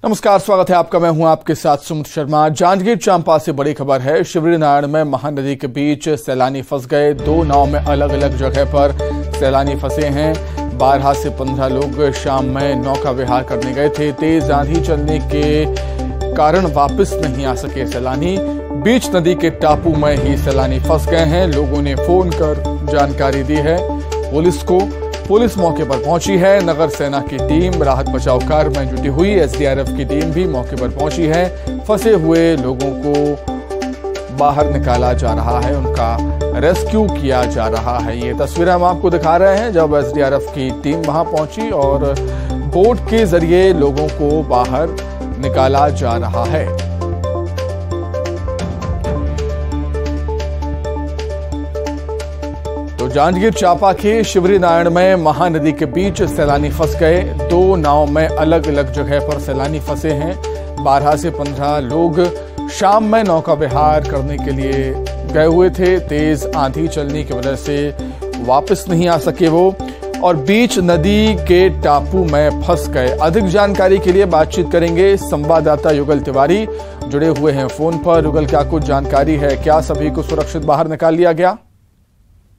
नमस्कार, स्वागत है आपका। मैं हूं आपके साथ सुमित शर्मा। जांजगीर चांपा से बड़ी खबर है। शिवरी नारायण में महानदी के बीच सैलानी फंस गए। 2 नाव में अलग अलग जगह पर सैलानी फंसे हैं। 12 से 15 लोग शाम में नौका विहार करने गए थे। तेज आंधी चलने के कारण वापस नहीं आ सके सैलानी। बीच नदी के टापू में ही सैलानी फंस गए हैं। लोगों ने फोन कर जानकारी दी है पुलिस को। पुलिस मौके पर पहुंची है। नगर सेना की टीम राहत बचाव कार्य में जुटी हुई। एसडीआरएफ की टीम भी मौके पर पहुंची है। फंसे हुए लोगों को बाहर निकाला जा रहा है, उनका रेस्क्यू किया जा रहा है। ये तस्वीरें हम आपको दिखा रहे हैं जब एसडीआरएफ की टीम वहां पहुंची और बोट के जरिए लोगों को बाहर निकाला जा रहा है। तो जांजगीर चांपा के शिवरी नारायण में महानदी के बीच सैलानी फंस गए। 2 नाव में अलग अलग जगह पर सैलानी फंसे हैं। 12 से 15 लोग शाम में नौका विहार करने के लिए गए हुए थे। तेज आंधी चलने की वजह से वापस नहीं आ सके वो और बीच नदी के टापू में फंस गए। अधिक जानकारी के लिए बातचीत करेंगे संवाददाता युगल तिवारी, जुड़े हुए हैं फोन पर। युगल, क्या कुछ जानकारी है? क्या सभी को सुरक्षित बाहर निकाल लिया गया?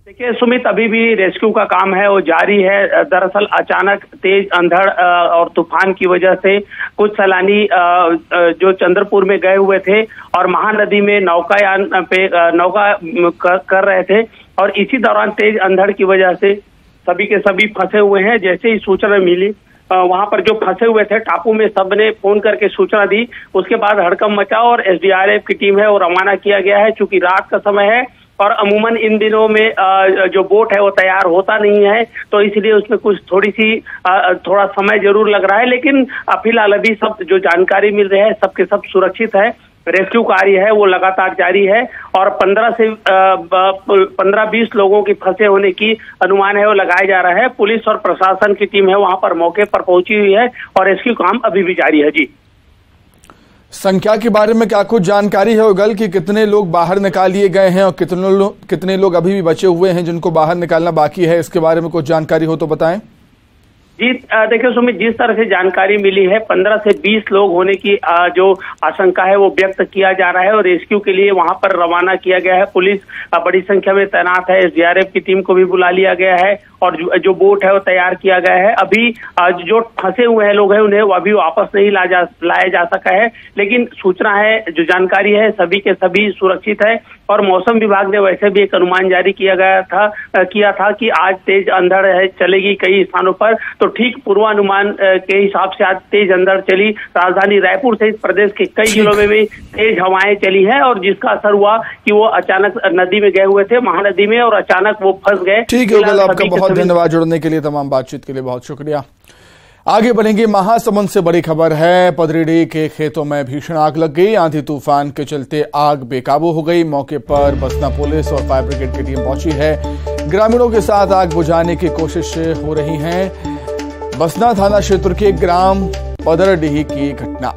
देखिए सुमित, अभी भी रेस्क्यू का काम है वो जारी है। दरअसल अचानक तेज अंधड़ और तूफान की वजह से कुछ सैलानी जो चंद्रपुर में गए हुए थे और महानदी में नौकायान पे नौका कर रहे थे और इसी दौरान तेज अंधड़ की वजह से सभी के सभी फंसे हुए हैं। जैसे ही सूचना मिली वहां पर जो फंसे हुए थे टापू में, सबने फोन करके सूचना दी। उसके बाद हड़कंप मचा और एसडीआरएफ की टीम है वो रवाना किया गया है। चूंकि रात का समय है और अमूमन इन दिनों में जो बोट है वो तैयार होता नहीं है, तो इसलिए उसमें कुछ थोड़ा समय जरूर लग रहा है। लेकिन फिलहाल अभी सब जो जानकारी मिल रही है सबके सब सुरक्षित है। रेस्क्यू कार्य है वो लगातार जारी है और 15 से 15-20 लोगों की फंसे होने की अनुमान है वो लगाया जा रहा है। पुलिस और प्रशासन की टीम है वहां पर मौके पर पहुंची हुई है और रेस्क्यू काम अभी भी जारी है। जी, संख्या के बारे में क्या कुछ जानकारी है उगल कि कितने लोग बाहर निकाल लिए गए हैं और कितने लोग अभी भी बचे हुए हैं जिनको बाहर निकालना बाकी है? इसके बारे में कुछ जानकारी हो तो बताएं। जी देखिए सुमित, जिस तरह से जानकारी मिली है 15 से 20 लोग होने की जो आशंका है वो व्यक्त किया जा रहा है और रेस्क्यू के लिए वहां पर रवाना किया गया है। पुलिस बड़ी संख्या में तैनात है। एसडीआरएफ की टीम को भी बुला लिया गया है और जो बोट है वो तैयार किया गया है। अभी जो फंसे हुए हैं लोग हैं उन्हें अभी वापस नहीं लाया जा सका है, लेकिन सूचना है, जो जानकारी है सभी के सभी सुरक्षित है। और मौसम विभाग ने वैसे भी एक अनुमान जारी किया था कि आज तेज अंधड़ है चलेगी कई स्थानों पर। तो ठीक पूर्वानुमान के हिसाब से आज तेज अंधड़ चली। राजधानी रायपुर सहित प्रदेश के कई जिलों में भी तेज हवाएं चली है और जिसका असर हुआ कि वो अचानक नदी में गए हुए थे, महानदी में, और अचानक वो फंस गए। ठीक है, आपका बहुत धन्यवाद जुड़ने के लिए, तमाम बातचीत के लिए बहुत शुक्रिया। आगे बढ़ेंगे। महासमुंद से बड़ी खबर है। पदरीडी के खेतों में भीषण आग लग गई। आंधी तूफान के चलते आग बेकाबू हो गई। मौके पर बसना पुलिस और फायर ब्रिगेड की टीम पहुंची है। ग्रामीणों के साथ आग बुझाने की कोशिश हो रही है। बसना थाना क्षेत्र के ग्राम पदरडीही की घटना,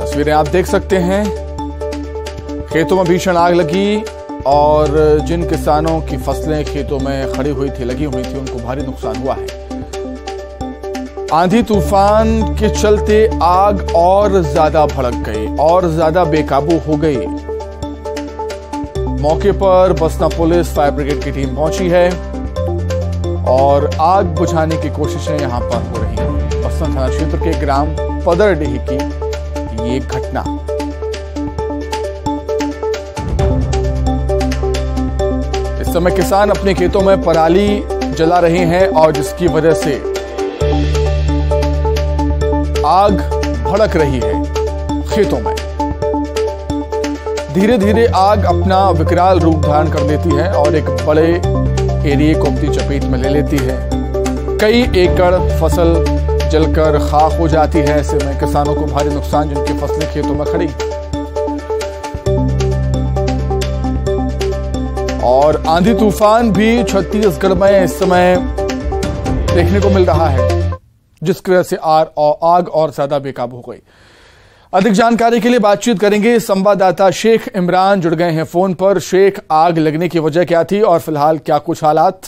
तस्वीरें आप देख सकते हैं। खेतों में भीषण आग लगी और जिन किसानों की फसलें खेतों में खड़ी हुई थी, लगी हुई थी, उनको भारी नुकसान हुआ है। आंधी तूफान के चलते आग और ज्यादा भड़क गई और ज्यादा बेकाबू हो गई। मौके पर बसना पुलिस, फायर ब्रिगेड की टीम पहुंची है और आग बुझाने की कोशिशें यहां पर हो रही हैं। बसना थाना क्षेत्र के ग्राम पदरडीही की ये घटना। इस समय किसान अपने खेतों में पराली जला रहे हैं और जिसकी वजह से आग भड़क रही है खेतों में। धीरे धीरे आग अपना विकराल रूप धारण कर लेती है और एक बड़े एरिया को अपनी चपेट में ले लेती है। कई एकड़ फसल जलकर खाक हो जाती है। ऐसे में किसानों को भारी नुकसान, जिनकी फसलें खेतों में खड़ी। और आंधी तूफान भी छत्तीसगढ़ में इस समय देखने को मिल रहा है, जिसकी वजह से आग और ज्यादा बेकाबू हो गई। अधिक जानकारी के लिए बातचीत करेंगे। संवाददाता शेख इमरान जुड़ गए हैं फोन पर। शेख, आग लगने की वजह क्या थी और फिलहाल क्या कुछ हालात?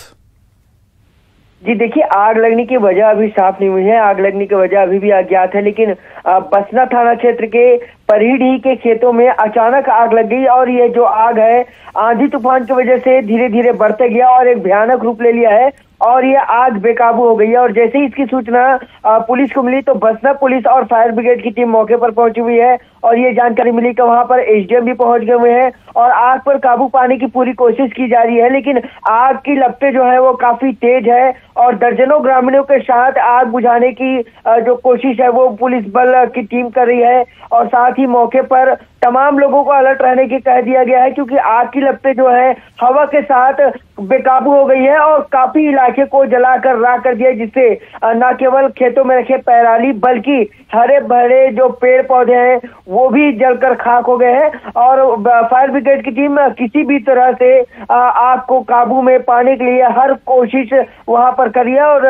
जी देखिए, आग लगने की वजह अभी साफ नहीं हुई है। आग लगने की वजह अभी भी अज्ञात है, लेकिन बसना थाना क्षेत्र के परीढ़ी के खेतों में अचानक आग लग गई और ये जो आग है आंधी तूफान की वजह से धीरे धीरे बढ़ते गया और एक भयानक रूप ले लिया है और ये आग बेकाबू हो गई है। और जैसे ही इसकी सूचना पुलिस को मिली तो बसना पुलिस और फायर ब्रिगेड की टीम मौके पर पहुंची हुई है और ये जानकारी मिली कि वहां पर एसडीएम भी पहुंच गए हुए हैं और आग पर काबू पाने की पूरी कोशिश की जा रही है। लेकिन आग की लपटें जो है वो काफी तेज है और दर्जनों ग्रामीणों के साथ आग बुझाने की जो कोशिश है वो पुलिस बल की टीम कर रही है और साथ ही मौके पर तमाम लोगों को अलर्ट रहने की कह दिया गया है, क्योंकि आग की लपटें जो है हवा के साथ बेकाबू हो गई है और काफी इलाके को जलाकर राख कर दिया, जिससे न केवल खेतों में रखे पराली बल्कि हरे भरे जो पेड़ पौधे हैं वो भी जलकर खाक हो गए हैं। और फायर ब्रिगेड की टीम किसी भी तरह से आग को काबू में पाने के लिए हर कोशिश वहां पर करी है और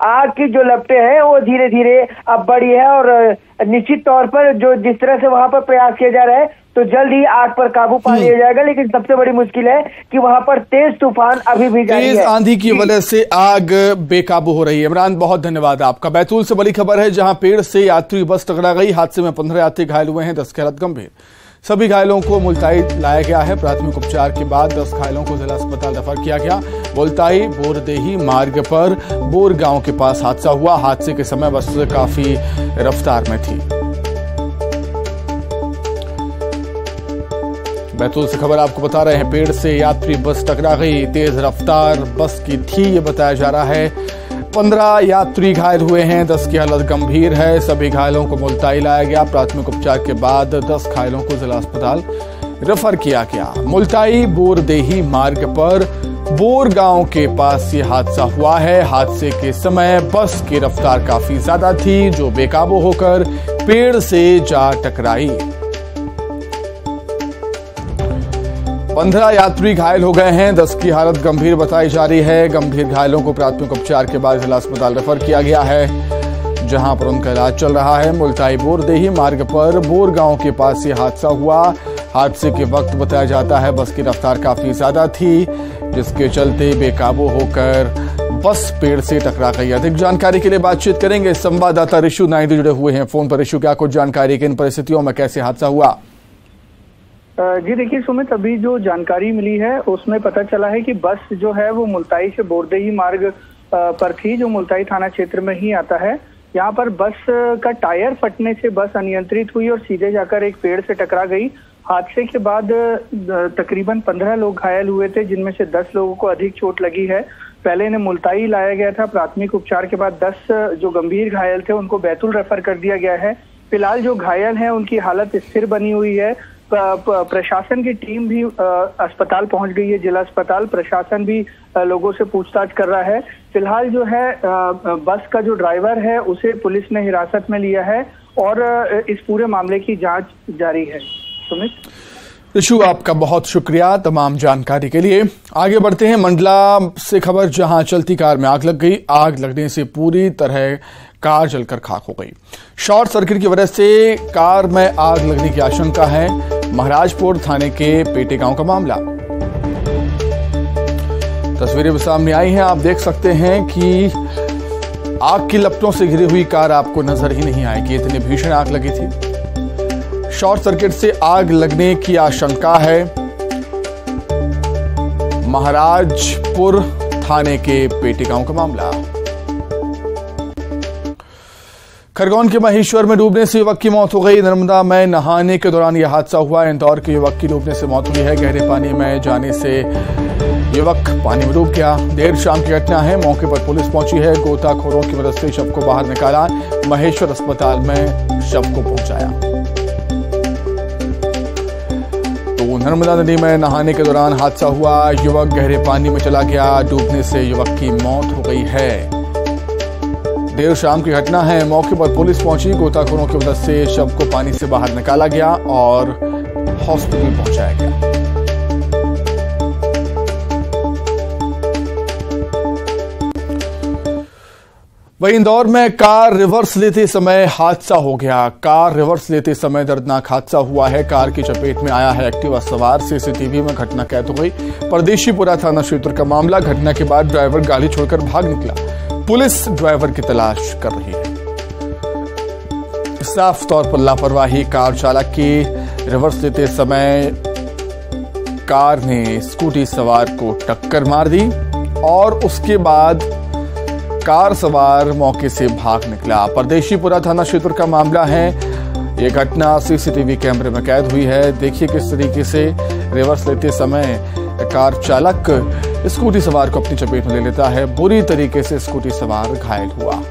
आग की जो लपटें हैं वो धीरे धीरे अब बढ़ी है और निश्चित तौर पर जो जिस तरह से वहां पर प्रयास किया जा रहा है तो जल्द ही आग पर काबू पा लिया जाएगा। लेकिन सबसे बड़ी मुश्किल है कि वहां पर तेज तूफान अभी भी जारी है। तेज आंधी की वजह से आग बेकाबू हो रही है। इमरान, बहुत धन्यवाद आपका। बैतूल से बड़ी खबर है, जहां पेड़ से यात्री बस टकरा गई। हादसे में 15 यात्री घायल हुए हैं, 10 की हालत गंभीर। सभी घायलों को मुल्ताई लाया गया है। प्राथमिक उपचार के बाद 10 घायलों को जिला अस्पताल रेफर किया गया। मुल्ताई बोरदेही मार्ग पर बोर गांव के पास हादसा हुआ। हादसे के समय बस काफी रफ्तार में थी। बैतूल से खबर आपको बता रहे हैं, पेड़ से यात्री बस टकरा गई। तेज रफ्तार बस की थी, ये बताया जा रहा है। 15 यात्री घायल हुए हैं, 10 की हालत गंभीर है। सभी घायलों को मुल्ताई लाया गया। प्राथमिक उपचार के बाद 10 घायलों को जिला अस्पताल रेफर किया गया। मुल्ताई बोरदेही मार्ग पर बोर गांव के पास ये हादसा हुआ है। हादसे के समय बस की रफ्तार काफी ज्यादा थी, जो बेकाबू होकर पेड़ से जा टकराई। 15 यात्री घायल हो गए हैं, 10 की हालत गंभीर बताई जा रही है। गंभीर घायलों को प्राथमिक उपचार के बाद जिला अस्पताल रेफर किया गया है, जहां पर उनका इलाज चल रहा है। मुल्ताई बोरदेही मार्ग पर बोर गांव के पास ये हादसा हुआ। हादसे के वक्त बताया जाता है बस की रफ्तार काफी ज्यादा थी, जिसके चलते बेकाबू होकर बस पेड़ से टकरा गई। अधिक जानकारी के लिए बातचीत करेंगे, संवाददाता ऋषु नायडू जुड़े हुए हैं फोन पर। ऋषु, क्या कुछ जानकारी, किन परिस्थितियों में कैसे हादसा हुआ? जी देखिए सुमित, अभी जो जानकारी मिली है उसमें पता चला है कि बस जो है वो मुल्ताई से बोरदेही मार्ग पर थी, जो मुल्ताई थाना क्षेत्र में ही आता है। यहाँ पर बस का टायर फटने से बस अनियंत्रित हुई और सीधे जाकर एक पेड़ से टकरा गई। हादसे के बाद तकरीबन 15 लोग घायल हुए थे, जिनमें से 10 लोगों को अधिक चोट लगी है। पहले इन्हें मुल्ताई लाया गया था। प्राथमिक उपचार के बाद 10 जो गंभीर घायल थे उनको बैतूल रेफर कर दिया गया है। फिलहाल जो घायल हैं उनकी हालत स्थिर बनी हुई है। प्रशासन की टीम भी अस्पताल पहुंच गई है, जिला अस्पताल। प्रशासन भी लोगों से पूछताछ कर रहा है। फिलहाल जो है बस का जो ड्राइवर है उसे पुलिस ने हिरासत में लिया है और इस पूरे मामले की जांच जारी है। सुमित, ऋषु, आपका बहुत शुक्रिया तमाम जानकारी के लिए। आगे बढ़ते हैं मंडला से खबर, जहां चलती कार में आग लग गई। आग लगने से पूरी तरह कार जलकर खाक हो गई। शॉर्ट सर्किट की वजह से कार में आग लगने की आशंका है। महाराजपुर थाने के पेटे गांव का मामला। तस्वीरें भी सामने आई हैं, आप देख सकते हैं कि आग की लपटों से घिरी हुई कार आपको नजर ही नहीं आएगी, इतनी भीषण आग लगी थी। शॉर्ट सर्किट से आग लगने की आशंका है। महाराजपुर थाने के पेटे गांव का मामला। खरगोन के महेश्वर में डूबने से युवक की मौत हो गई। नर्मदा में नहाने के दौरान यह हादसा हुआ। इंदौर के युवक की डूबने से मौत हुई है। गहरे पानी में जाने से युवक पानी में डूब गया। देर शाम की घटना है। मौके पर पुलिस पहुंची है। गोताखोरों की मदद से शव को बाहर निकाला। महेश्वर अस्पताल में शव को पहुंचाया। तो नर्मदा नदी में नहाने के दौरान हादसा हुआ। युवक गहरे पानी में चला गया। डूबने से युवक की मौत हो गई है। देर शाम की घटना है। मौके पर पुलिस पहुंची। गोताखोरों की मदद से शव को पानी से बाहर निकाला गया और हॉस्पिटल पहुंचाया गया। वहीं इंदौर में कार रिवर्स लेते समय हादसा हो गया। कार रिवर्स लेते समय दर्दनाक हादसा हुआ है। कार की चपेट में आया है एक्टिवा सवार। सीसीटीवी में घटना कैद हो गई। परदेशीपुरा थाना क्षेत्र का मामला। घटना के बाद ड्राइवर गाड़ी छोड़कर भाग निकला। पुलिस ड्राइवर की तलाश कर रही है। साफ तौर पर लापरवाही। कार चालक की रिवर्स लेते समय कार ने स्कूटी सवार को टक्कर मार दी और उसके बाद कार सवार मौके से भाग निकला। परदेशीपुरा थाना क्षेत्र का मामला है। यह घटना सीसीटीवी कैमरे में कैद हुई है। देखिए किस तरीके से रिवर्स लेते समय कार चालक स्कूटी सवार को अपनी चपेट में ले लेता है। बुरी तरीके से स्कूटी सवार घायल हुआ।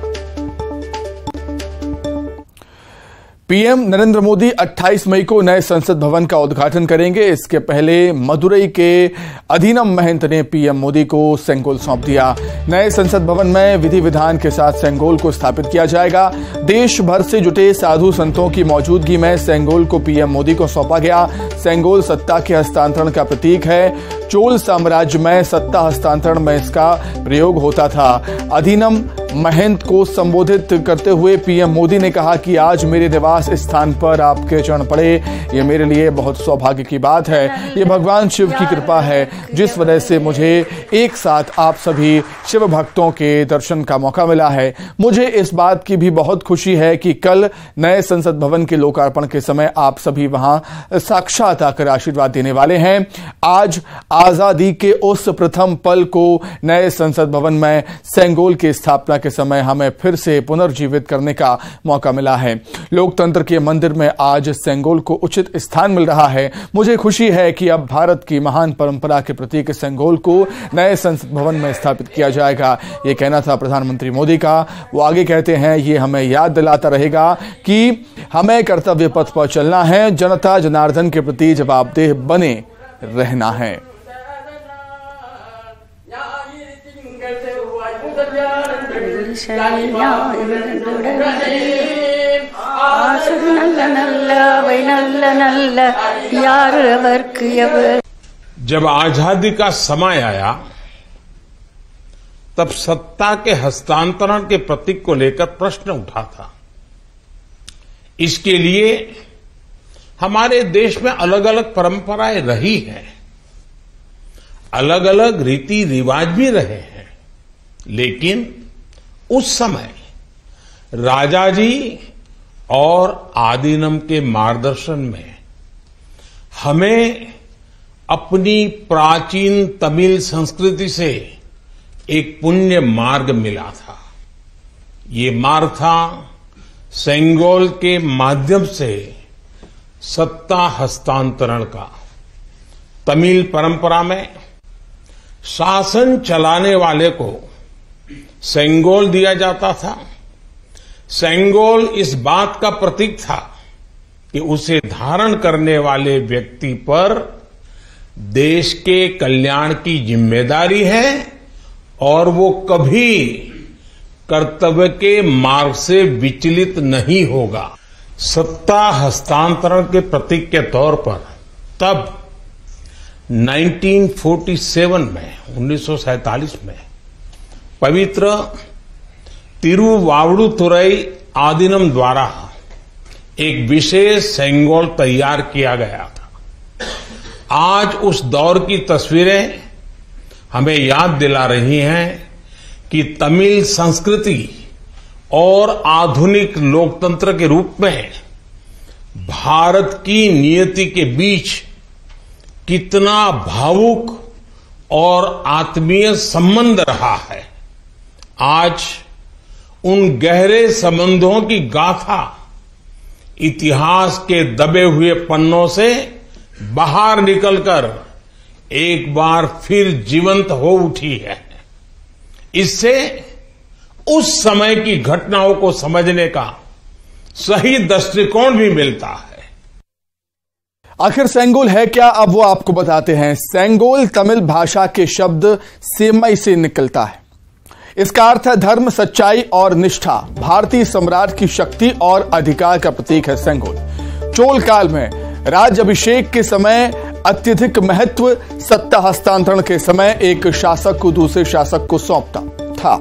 पीएम नरेंद्र मोदी 28 मई को नए संसद भवन का उद्घाटन करेंगे। इसके पहले मदुरई के अधीनम महंत ने पीएम मोदी को सेंगोल सौंप दिया। नए संसद भवन में विधि विधान के साथ सेंगोल को स्थापित किया जाएगा। देश भर से जुटे साधु संतों की मौजूदगी में सेंगोल को पीएम मोदी को सौंपा गया। सेंगोल सत्ता के हस्तांतरण का प्रतीक है। चोल साम्राज्य में सत्ता हस्तांतरण में इसका प्रयोग होता था। अधीनम महंत को संबोधित करते हुए पीएम मोदी ने कहा कि आज मेरे निवास स्थान पर आपके चरण पड़े, ये मेरे लिए बहुत सौभाग्य की बात है। ये भगवान शिव की कृपा है जिस वजह से मुझे एक साथ आप सभी शिव भक्तों के दर्शन का मौका मिला है। मुझे इस बात की भी बहुत खुशी है कि कल नए संसद भवन के लोकार्पण के समय आप सभी वहां साक्षात आकर आशीर्वाद देने वाले हैं। आज आजादी के उस प्रथम पल को नए संसद भवन में सेंगोल की स्थापना के समय हमें फिर से पुनर्जीवित करने का मौका मिला है। लोकतंत्र के मंदिर में आज सेंगोल को उचित स्थान मिल रहा है। मुझे खुशी है कि अब भारत की महान परंपरा के प्रतीक सेंगोल को नए संसद भवन में स्थापित किया जाएगा। यह कहना था प्रधानमंत्री मोदी का। वो आगे कहते हैं, ये हमें याद दिलाता रहेगा कि हमें कर्तव्य पथ पर चलना है, जनता जनार्दन के प्रति जवाबदेह बने रहना है। जब आजादी का समय आया तब सत्ता के हस्तांतरण के प्रतीक को लेकर प्रश्न उठा था। इसके लिए हमारे देश में अलग अलग परंपराएं रही हैं, अलग अलग रीति रिवाज भी रहे हैं, लेकिन उस समय राजा जी और आदीनम के मार्गदर्शन में हमें अपनी प्राचीन तमिल संस्कृति से एक पुण्य मार्ग मिला था। ये मार्ग था सेंगोल के माध्यम से सत्ता हस्तांतरण का। तमिल परंपरा में शासन चलाने वाले को सेंगोल दिया जाता था। सेंगोल इस बात का प्रतीक था कि उसे धारण करने वाले व्यक्ति पर देश के कल्याण की जिम्मेदारी है और वो कभी कर्तव्य के मार्ग से विचलित नहीं होगा। सत्ता हस्तांतरण के प्रतीक के तौर पर तब 1947 में 1947 में पवित्र तिरुवावड़ुतुरई आदीनम द्वारा एक विशेष सेंगोल तैयार किया गया था। आज उस दौर की तस्वीरें हमें याद दिला रही हैं कि तमिल संस्कृति और आधुनिक लोकतंत्र के रूप में भारत की नियति के बीच कितना भावुक और आत्मीय संबंध रहा है। आज उन गहरे संबंधों की गाथा इतिहास के दबे हुए पन्नों से बाहर निकलकर एक बार फिर जीवंत हो उठी है। इससे उस समय की घटनाओं को समझने का सही दृष्टिकोण भी मिलता है। आखिर सेंगोल है क्या, अब वो आपको बताते हैं। सेंगोल तमिल भाषा के शब्द सेमई से निकलता है। इसका अर्थ है धर्म, सच्चाई और निष्ठा। भारतीय सम्राट की शक्ति और अधिकार का प्रतीक है सेंगोल। चोल काल में राज्य अभिषेक के समय अत्यधिक महत्व सत्ता हस्तांतरण के समय एक शासक को दूसरे शासक को सौंपता था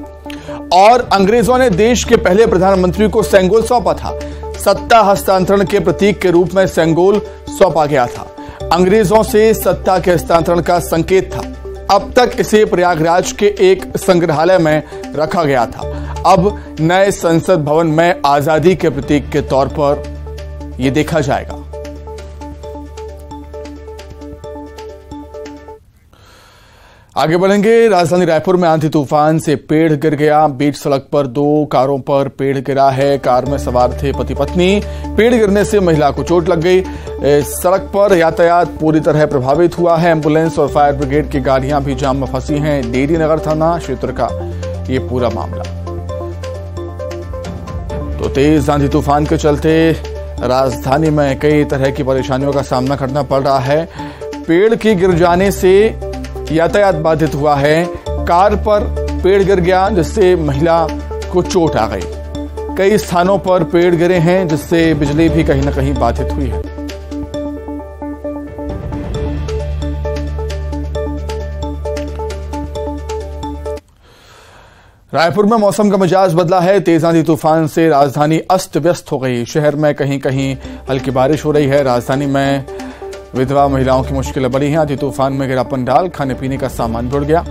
और अंग्रेजों ने देश के पहले प्रधानमंत्री को सेंगोल सौंपा था। सत्ता हस्तांतरण के प्रतीक के रूप में सेंगोल सौंपा गया था। अंग्रेजों से सत्ता के हस्तांतरण का संकेत था। अब तक इसे प्रयागराज के एक संग्रहालय में रखा गया था। अब नए संसद भवन में आजादी के प्रतीक के तौर पर यह देखा जाएगा। आगे बढ़ेंगे। राजधानी रायपुर में आंधी तूफान से पेड़ गिर गया। बीच सड़क पर 2 कारों पर पेड़ गिरा है। कार में सवार थे पति पत्नी। पेड़ गिरने से महिला को चोट लग गई। सड़क पर यातायात पूरी तरह प्रभावित हुआ है। एम्बुलेंस और फायर ब्रिगेड की गाड़ियां भी जाम में फंसी हैं। डेरी नगर थाना क्षेत्र का ये पूरा मामला। तो तेज आंधी तूफान के चलते राजधानी में कई तरह की परेशानियों का सामना करना पड़ रहा है। पेड़ के गिर जाने से यातायात बाधित हुआ है। कार पर पेड़ गिर गया जिससे महिला को चोट आ गई। कई स्थानों पर पेड़ गिरे हैं जिससे बिजली भी कहीं न कहीं बाधित हुई है। रायपुर में मौसम का मिजाज बदला है। तेज आंधी तूफान से राजधानी अस्त व्यस्त हो गई। शहर में कहीं कहीं हल्की बारिश हो रही है। राजधानी में विधवा महिलाओं की मुश्किलें बढ़ी हैं। आंधी तूफान में गिरा पंडाल, खाने पीने का सामान जुड़ गया।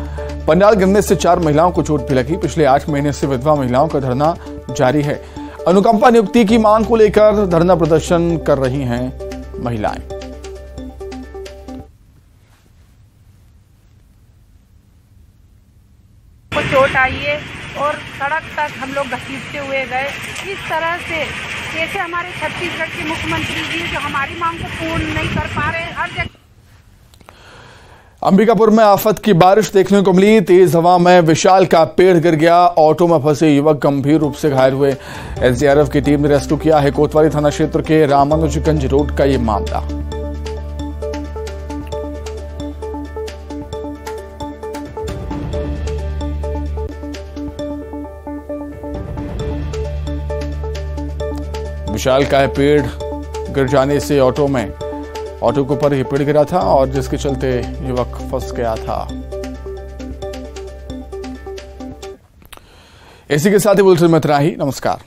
पंडाल गिरने से 4 महिलाओं को चोट भी लगी। पिछले 8 महीने से विधवा महिलाओं का धरना जारी है। अनुकंपा नियुक्ति की मांग को लेकर धरना प्रदर्शन कर रही हैं महिलाएं। चोट आई है और सड़क तक हम लोग घसीटते हुए गए। इस तरह से जैसे हमारे छत्तीसगढ़ के मुख्यमंत्री जी जो हमारी मांग को पूर्ण नहीं कर पा रहे। हर जगह अंबिकापुर में आफत की बारिश देखने को मिली। तेज हवा में विशाल का पेड़ गिर गया। ऑटो में फंसे युवक गंभीर रूप से घायल हुए। एसडीआरएफ की टीम ने रेस्क्यू किया है। कोतवाली थाना क्षेत्र के रामानुजगंज रोड का ये मामला। विशाल का पेड़ गिर जाने से ऑटो के ऊपर ही पेड़ गिरा था और जिसके चलते युवक फंस गया था। इसी के साथ ही बुलेटिन में इतना ही। नमस्कार।